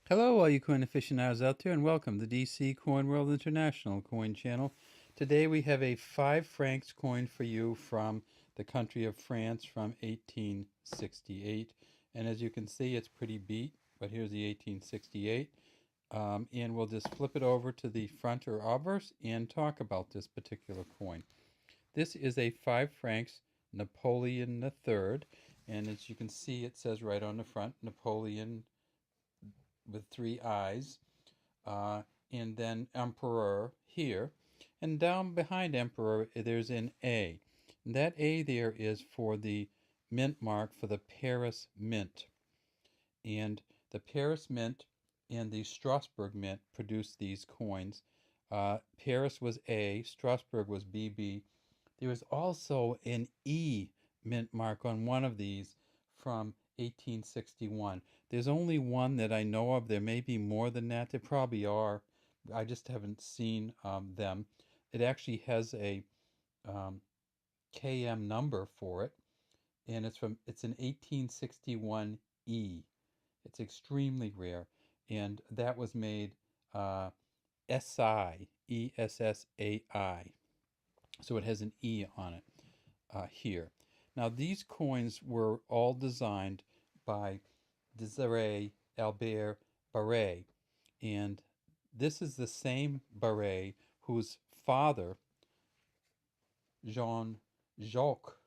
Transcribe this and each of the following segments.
Hello, all you coin aficionados out there, and welcome to DC Coin World International Coin Channel. Today we have a 5 francs coin for you from the country of France from 1868. And as you can see, it's pretty beat, but here's the 1868. And we'll just flip it over to the front or obverse and talk about this particular coin. This is a 5 francs Napoleon III, and as you can see, it says right on the front, Napoleon with 3 eyes, uh, and then Emperor here. And down behind Emperor, there's an A. And that A there is for the mint mark for the Paris Mint. And the Paris Mint and the Strasbourg Mint produced these coins. Paris was A, Strasbourg was BB. There was also an E mint mark on one of these from 1861. There's only one that I know of. There may be more than that. There probably are. I just haven't seen them. It actually has a um, KM number for it, and it's an 1861 E. It's extremely rare, and that was made SI ESSAI. So it has an E on it here. Now these coins were all designed by Desiree Albert Barret, and this is the same Barret whose father, Jean Jacques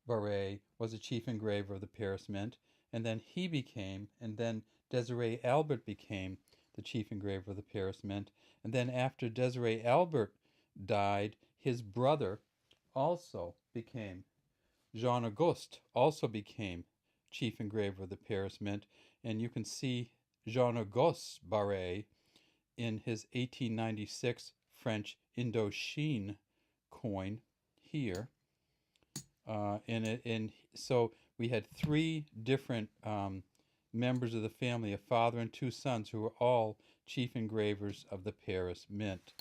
Barret, was the chief engraver of the Paris Mint, and then Desiree Albert became the chief engraver of the Paris Mint, and then after Desiree Albert died, his brother also became Jean Auguste also became chief engraver of the Paris Mint, and you can see Jean Auguste Barret in his 1896 French Indochine coin here. And so we had 3 different members of the family, a father and 2 sons, who were all chief engravers of the Paris Mint.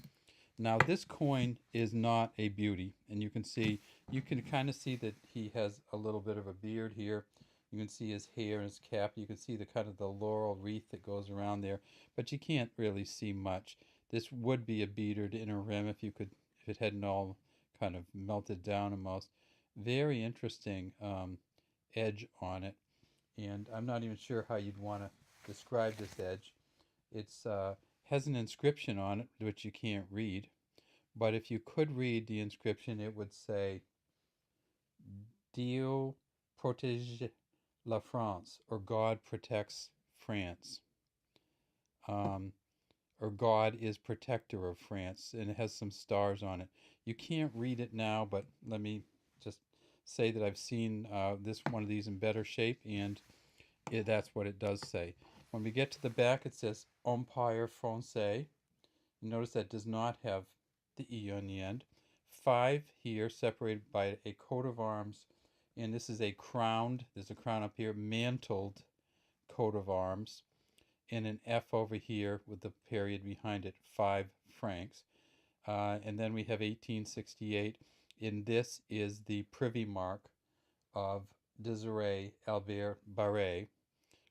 Now this coin is not a beauty, and you can kind of see that he has a little bit of a beard here. You can see his hair and his cap. You can see the kind of the laurel wreath that goes around there, but you can't really see much. This would be a beatered inner rim if it hadn't all kind of melted down almost. Very interesting edge on it, and I'm not even sure how you'd want to describe this edge. It's has an inscription on it which you can't read, but if you could read the inscription, it would say Dieu protège la France, or God protects France, um, or God is protector of France, and it has some stars on it. You can't read it now, but let me just say that I've seen this one of these in better shape, and that's what it does say. When we get to the back, it says Empire Français. You notice that does not have the E on the end. 5 here, separated by a coat of arms, and this is there's a crown up here, mantled coat of arms, and an F over here with the period behind it, 5 francs. And then we have 1868, and this is the privy mark of Desiree Albert Barret.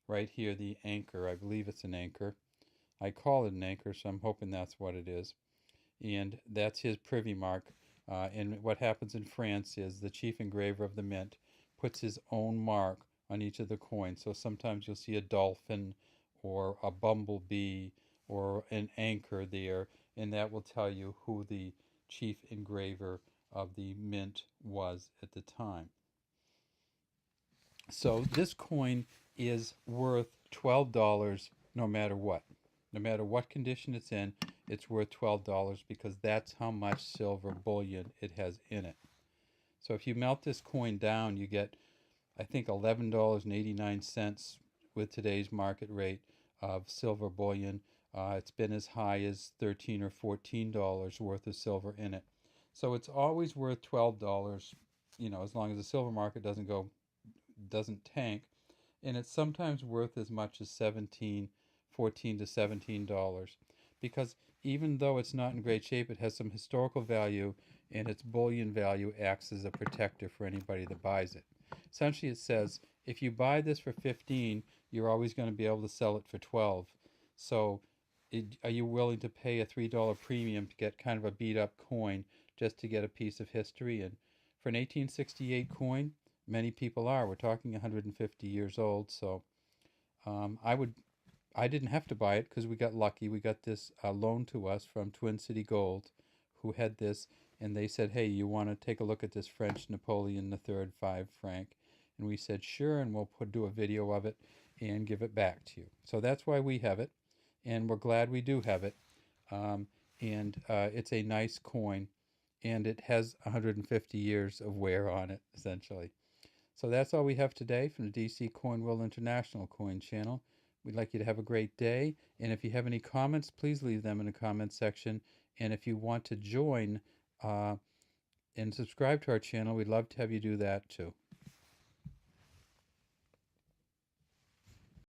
Right here, the anchor, I believe it's an anchor. I call it an anchor, so I'm hoping that's what it is. And that's his privy mark. And what happens in France is the chief engraver of the mint puts his own mark on each of the coins. So sometimes you'll see a dolphin or a bumblebee or an anchor there, and that will tell you who the chief engraver of the mint was at the time. So this coin is worth $12 no matter what. No matter what condition it's in, it's worth $12 because that's how much silver bullion it has in it. So if you melt this coin down, you get, I think, $11.89 with today's market rate of silver bullion. It's been as high as $13 or $14 worth of silver in it. So it's always worth $12, as long as the silver market doesn't tank, and it's sometimes worth as much as $14 to $17, because even though it's not in great shape, it has some historical value, and its bullion value acts as a protector for anybody that buys it. Essentially, it says if you buy this for 15, you're always going to be able to sell it for 12. So, are you willing to pay a $3 premium to get kind of a beat up coin just to get a piece of history? And for an 1868 coin, many people are. We're talking 150 years old. So, I would. I didn't have to buy it because we got lucky. We got this loaned to us from Twin City Gold, who had this, and they said, "Hey, you want to take a look at this French Napoleon III 5 franc?" And we said, "Sure," and we'll do a video of it and give it back to you. So that's why we have it, and we're glad we do have it. Um, and it's a nice coin, and it has 150 years of wear on it, essentially. So that's all we have today from the DC Coin World International Coin Channel. We'd like you to have a great day. And if you have any comments, please leave them in the comments section. And if you want to join and subscribe to our channel, we'd love to have you do that too.